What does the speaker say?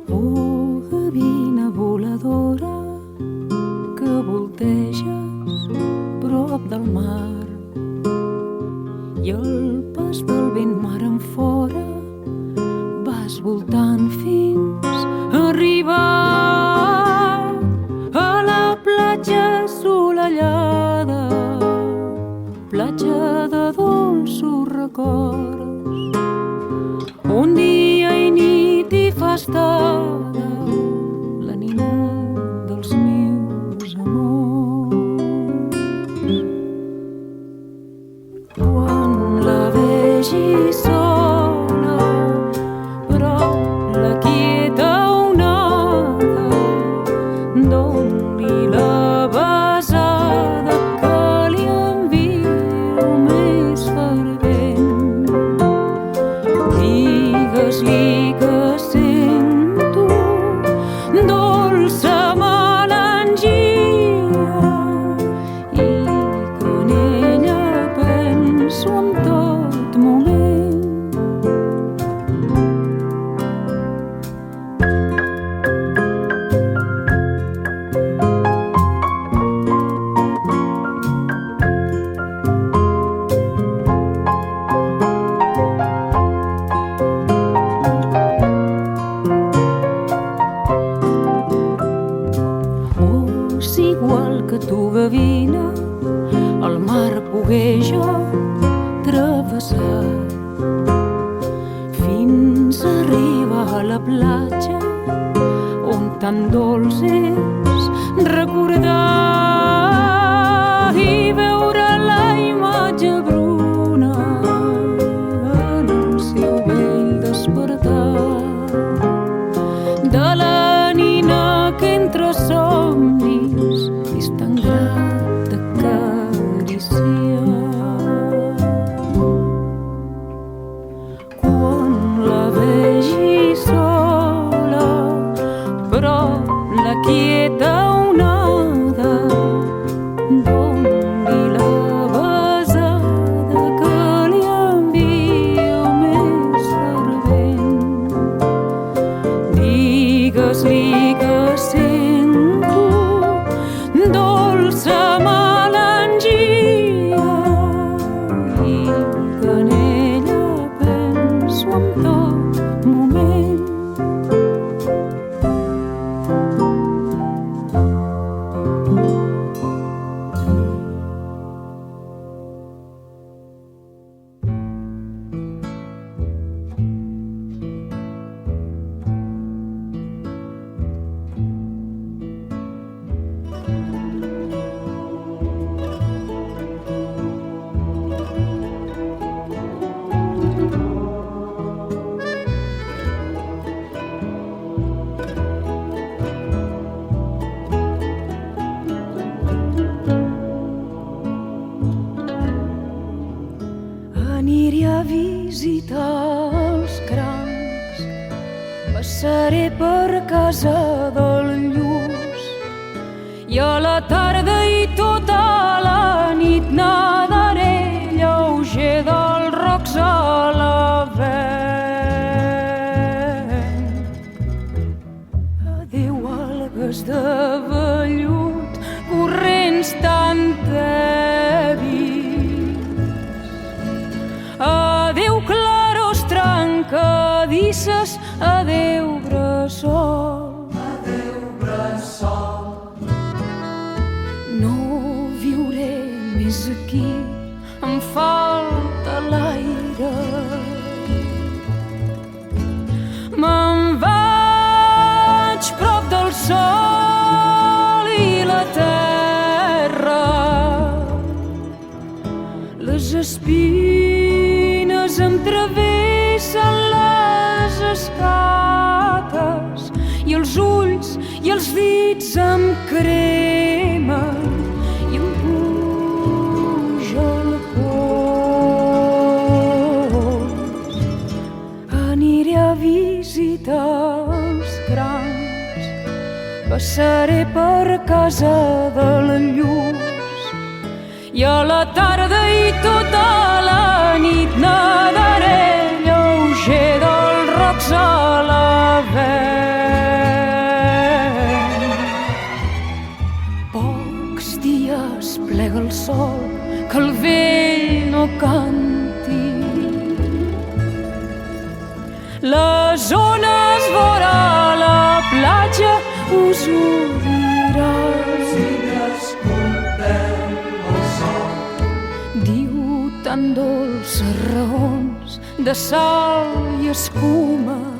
Oh, gavina voladora que volteges prop del mar i el pas del vent mar enfora vas voltant fins a arribar a la platja assolellada, platja de dolços records, on dia i nit hi fa estada la nina dels meus amors. Quan la vegi sola, però la quieta onada, doni la besada que li envio més fervent. Digues-li que sento dolça melangia i que en ella penso en tot moment. Oh, si igual que tu, gavina, el mar pogué jo travessar fins a arribar a la platja on tan dolç és recordar i veure la imatge bruna en el seu vell despertar de la nina que entre somnis és tan grat d'acariciar. Quan la vegi sola, però la quieta onada, doni la besada que li envio més fervent. Digues-li que sento dolça melangia i que en ella penso en tot moment. Aniré a visitar els crancs, passaré per casa del Lluç i a la tarda i tota la nit nadaré lleuger dels rocs a la vent. Adéu, algues de vellut, corrents tan tèbils. Adéu, claros trencadisses, adéu, bressol. Adéu, bressol. No viuré més aquí, em falta l'aire. Me'n vaig prop del sol i la terra. Les espines em travessen les escates i els ulls i els dits em cremen i em puja el pols. Aniré a visitar els crancs, passaré per casa de la Lluç i a la tarda i tota la nit nadaré dia es plega el sol, que el vell no canti. Les ones vora la platja us ho diran. Si n'escolteu el sol, Diu tan dolces raons de sal i escuma